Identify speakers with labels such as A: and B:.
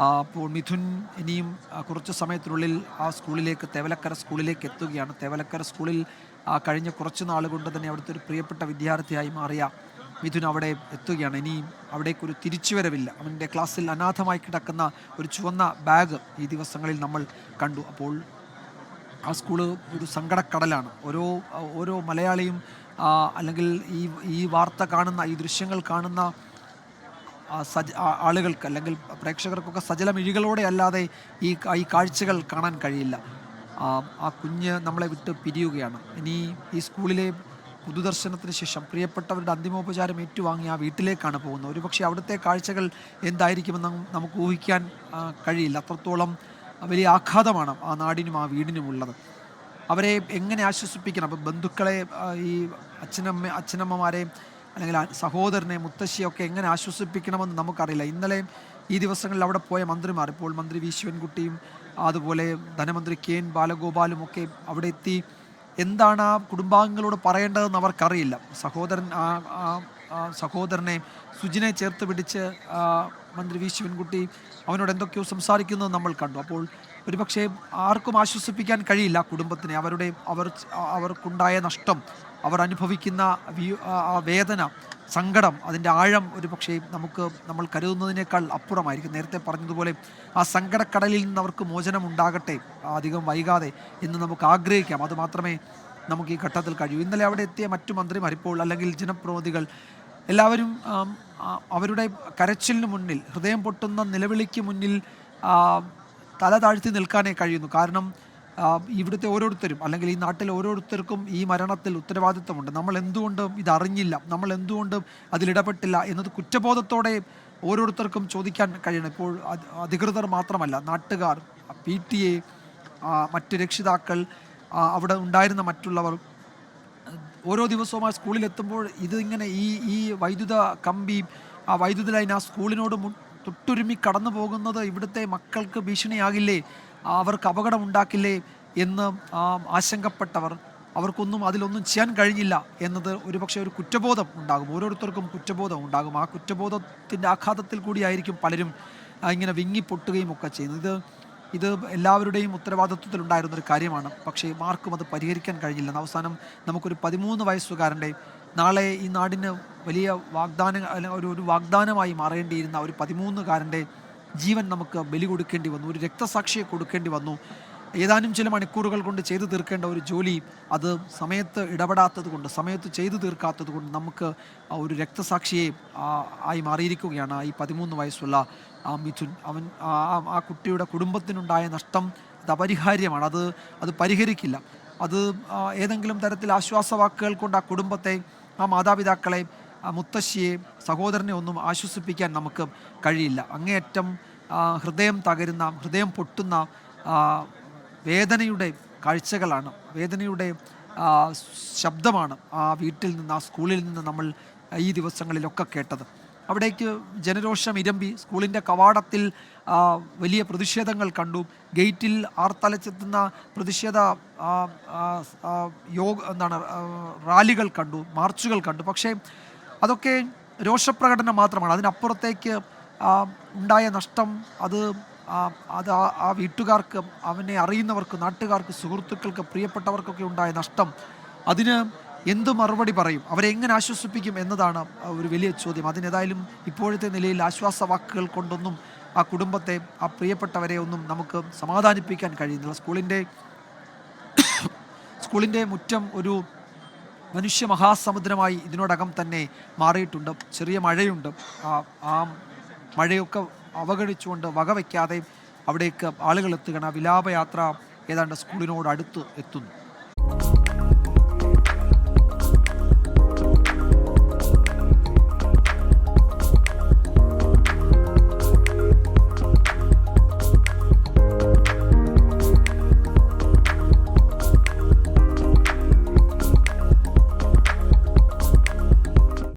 A: അപ്പോൾ മിഥുൻ ഇനിയും കുറച്ച് സമയത്തിനുള്ളിൽ ആ സ്കൂളിലേക്ക്, തേവലക്കര സ്കൂളിലേക്ക് എത്തുകയാണ്. തേവലക്കര സ്കൂളിൽ കഴിഞ്ഞ കുറച്ച് നാൾ കൊണ്ട് തന്നെ അവിടുത്തെ ഒരു പ്രിയപ്പെട്ട വിദ്യാർത്ഥിയായി മാറിയ മിഥുൻ അവിടെ എത്തുകയാണ്. ഇനിയും അവിടേക്കൊരു തിരിച്ചുവരവില്ല. അവൻ്റെ ക്ലാസ്സിൽ അനാഥമായി കിടക്കുന്ന ഒരു ചുവന്ന ബാഗ് ഈ ദിവസങ്ങളിൽ നമ്മൾ കണ്ടു. അപ്പോൾ ആ സ്കൂള് ഒരു സങ്കടക്കടലാണ്. ഓരോ മലയാളിയും അല്ലെങ്കിൽ ഈ വാർത്ത കാണുന്ന, ഈ ദൃശ്യങ്ങൾ കാണുന്ന ആളുകൾക്ക് അല്ലെങ്കിൽ പ്രേക്ഷകർക്കൊക്കെ സജലമിഴികളോടെ അല്ലാതെ ഈ കാഴ്ചകൾ കാണാൻ കഴിയില്ല. ആ കുഞ്ഞ് നമ്മളെ വിട്ട് പിരിയുകയാണ്. ഇനി ഈ സ്കൂളിലെ പൊതുദർശനത്തിന് ശേഷം പ്രിയപ്പെട്ടവരുടെ അന്തിമോപചാരം ഏറ്റുവാങ്ങി ആ വീട്ടിലേക്കാണ് പോകുന്നത്. ഒരുപക്ഷെ അവിടുത്തെ കാഴ്ചകൾ എന്തായിരിക്കുമെന്ന് നമുക്ക് ഊഹിക്കാൻ കഴിയില്ല. അത്രത്തോളം വലിയ ആഘാതമാണ് ആ നാടിനും ആ വീടിനുമുള്ളത്. അവരെ എങ്ങനെ ആശ്വസിപ്പിക്കണം? അപ്പം ബന്ധുക്കളെ, ഈ അച്ഛനമ്മമാരെ അല്ലെങ്കിൽ സഹോദരനെ, മുത്തശ്ശിയൊക്കെ എങ്ങനെ ആശ്വസിപ്പിക്കണമെന്ന് നമുക്കറിയില്ല. ഇന്നലെ ഈ ദിവസങ്ങളിൽ അവിടെ പോയ മന്ത്രിമാർ, ഇപ്പോൾ മന്ത്രി വി ശിവൻകുട്ടിയും അതുപോലെ ധനമന്ത്രി കെ എൻ ബാലഗോപാലും ഒക്കെ അവിടെ എത്തി എന്താണ് ആ കുടുംബാംഗങ്ങളോട് പറയേണ്ടതെന്ന് അവർക്കറിയില്ല. സഹോദരനെ സുജിനെ ചേർത്ത് പിടിച്ച് മന്ത്രി വി ശിവൻകുട്ടി അവനോട് എന്തൊക്കെയോ സംസാരിക്കുന്നത് നമ്മൾ കണ്ടു. അപ്പോൾ ഒരുപക്ഷെ ആർക്കും ആശ്വസിപ്പിക്കാൻ കഴിയില്ല കുടുംബത്തിനെ. അവർക്കുണ്ടായ നഷ്ടം, അവർ അനുഭവിക്കുന്ന വേദന, സങ്കടം, അതിൻ്റെ ആഴം ഒരുപക്ഷെ നമ്മൾ കരുതുന്നതിനേക്കാൾ അപ്പുറമായിരിക്കും. നേരത്തെ പറഞ്ഞതുപോലെ ആ സങ്കടക്കടലിൽ നിന്ന് അവർക്ക് മോചനം ഉണ്ടാകട്ടെ അധികം വൈകാതെ എന്ന് നമുക്ക് ആഗ്രഹിക്കാം. അതുമാത്രമേ നമുക്ക് ഈ ഘട്ടത്തിൽ കഴിയൂ. ഇന്നലെ അവിടെ എത്തിയ മറ്റു മന്ത്രിമാർ ഇപ്പോൾ, അല്ലെങ്കിൽ ജനപ്രതിനിധികൾ എല്ലാവരും അവരുടെ കരച്ചിലിന് മുന്നിൽ, ഹൃദയം പൊട്ടുന്ന നിലവിളിക്ക് മുന്നിൽ തല താഴ്ത്തി നിൽക്കാനേ കഴിയുന്നു. കാരണം ഇവിടുത്തെ ഓരോരുത്തരും, അല്ലെങ്കിൽ ഈ നാട്ടിലെ ഓരോരുത്തർക്കും ഈ മരണത്തിൽ ഉത്തരവാദിത്വമുണ്ട്. നമ്മൾ എന്തുകൊണ്ടും ഇതറിഞ്ഞില്ല, നമ്മൾ എന്തുകൊണ്ടും അതിലിടപെട്ടില്ല എന്നത് കുറ്റബോധത്തോടെ ഓരോരുത്തർക്കും ചോദിക്കാൻ കഴിയണം. ഇപ്പോൾ അധികൃതർ മാത്രമല്ല, നാട്ടുകാർ, PTA, മറ്റ് രക്ഷിതാക്കൾ, അവിടെ ഉണ്ടായിരുന്ന മറ്റുള്ളവർ ഓരോ ദിവസവും ആ സ്കൂളിലെത്തുമ്പോൾ ഇതിങ്ങനെ ഈ വൈദ്യുത കമ്പി, ആ വൈദ്യുത ലൈൻ ആ സ്കൂളിനോട് തൊട്ടുരുമ്മി കടന്നു പോകുന്നത് ഇവിടുത്തെ മക്കൾക്ക് ഭീഷണിയാകില്ലേ, അവർക്ക് അപകടം ഉണ്ടാക്കില്ലേ എന്ന് ആശങ്കപ്പെട്ടവർ, അവർക്കൊന്നും അതിലൊന്നും ചെയ്യാൻ കഴിഞ്ഞില്ല എന്നത് ഒരുപക്ഷെ ഒരു കുറ്റബോധം ഉണ്ടാകും. ഓരോരുത്തർക്കും കുറ്റബോധം ഉണ്ടാകും. ആ കുറ്റബോധത്തിൻ്റെ ആഘാതത്തിൽ കൂടിയായിരിക്കും പലരും ഇങ്ങനെ വിങ്ങിപ്പൊട്ടുകയും ഒക്കെ ചെയ്യുന്നത്. ഇത് എല്ലാവരുടെയും ഉത്തരവാദിത്വത്തിലുണ്ടായിരുന്നൊരു കാര്യമാണ്. പക്ഷേ ആർക്കും അത് പരിഹരിക്കാൻ കഴിഞ്ഞില്ല. അവസാനം നമുക്കൊരു 13 വയസ്സുകാരൻ്റെ, നാളെ ഈ നാടിന് വലിയ ഒരു വാഗ്ദാനമായി മാറേണ്ടിയിരുന്ന ഒരു 13കാരൻ്റെ ജീവൻ നമുക്ക് ബലി കൊടുക്കേണ്ടി വന്നു. ഒരു രക്തസാക്ഷിയെ കൊടുക്കേണ്ടി വന്നു. ഏതാനും ചില മണിക്കൂറുകൾ കൊണ്ട് ചെയ്തു തീർക്കേണ്ട ഒരു ജോലി അത് സമയത്ത് ഇടപെടാത്തത് കൊണ്ട്, സമയത്ത് ചെയ്തു തീർക്കാത്തത് കൊണ്ട് നമുക്ക് ഒരു രക്തസാക്ഷിയെ ആയി മാറിയിരിക്കുകയാണ് ഈ 13 വയസ്സുള്ള മിഥുൻ. ആ കുട്ടിയുടെ കുടുംബത്തിനുണ്ടായ നഷ്ടം അത് അപരിഹാര്യമാണ്. അത് പരിഹരിക്കില്ല. അത് ഏതെങ്കിലും തരത്തിൽ ആശ്വാസവാക്കുകൾ കൊണ്ട് ആ കുടുംബത്തെ, ആ മാതാപിതാക്കളെ, മുത്തശ്ശിയെ, സഹോദരനെ ഒന്നും ആശ്വസിപ്പിക്കാൻ നമുക്ക് കഴിയില്ല. അങ്ങേയറ്റം ഹൃദയം തകരുന്ന, ഹൃദയം പൊട്ടുന്ന വേദനയുടെ കാഴ്ചകളാണ്, വേദനയുടെ ശബ്ദമാണ് ആ വീട്ടിൽ നിന്ന്, ആ സ്കൂളിൽ നിന്ന് നമ്മൾ ഈ ദിവസങ്ങളിലൊക്കെ കേട്ടത്. അവിടേക്ക് ജനരോഷം ഇരമ്പി. സ്കൂളിൻ്റെ കവാടത്തിൽ വലിയ പ്രതിഷേധങ്ങൾ കണ്ടു. ഗേറ്റിൽ ആർത്തലച്ചെത്തുന്ന പ്രതിഷേധ റാലികൾ കണ്ടു, മാർച്ചുകൾ കണ്ടു. പക്ഷേ അതൊക്കെ രോഷപ്രകടനം മാത്രമാണ്. അതിനപ്പുറത്തേക്ക് ഉണ്ടായ നഷ്ടം, അത് ആ വീട്ടുകാർക്ക്, അവനെ അറിയുന്നവർക്ക്, നാട്ടുകാർക്ക്, സുഹൃത്തുക്കൾക്ക്, പ്രിയപ്പെട്ടവർക്കൊക്കെ ഉണ്ടായ നഷ്ടം, അതിന് എന്ത് മറുപടി പറയും, അവരെ എങ്ങനെ ആശ്വസിപ്പിക്കും എന്നതാണ് ഒരു വലിയ ചോദ്യം. അതിനേതായാലും ഇപ്പോഴത്തെ നിലയിൽ ആശ്വാസവാക്കുകൾ കൊണ്ടൊന്നും ആ കുടുംബത്തെ, ആ പ്രിയപ്പെട്ടവരെ ഒന്നും നമുക്ക് സമാധാനിപ്പിക്കാൻ കഴിയുന്നില്ല. സ്കൂളിൻ്റെ മുറ്റം ഒരു മനുഷ്യ മഹാസമുദ്രമായി ഇതിനോടകം തന്നെ മാറിയിട്ടുണ്ട്. ചെറിയ മഴയുണ്ട്. ആ മഴയൊക്കെ അവഗണിച്ചുകൊണ്ട്, വകവയ്ക്കാതെ അവിടേക്ക് ആളുകൾ എത്തുകയാണ്. വിലാപയാത്ര ഏതാണ്ട് സ്കൂളിനോട് അടുത്ത് എത്തുന്നു.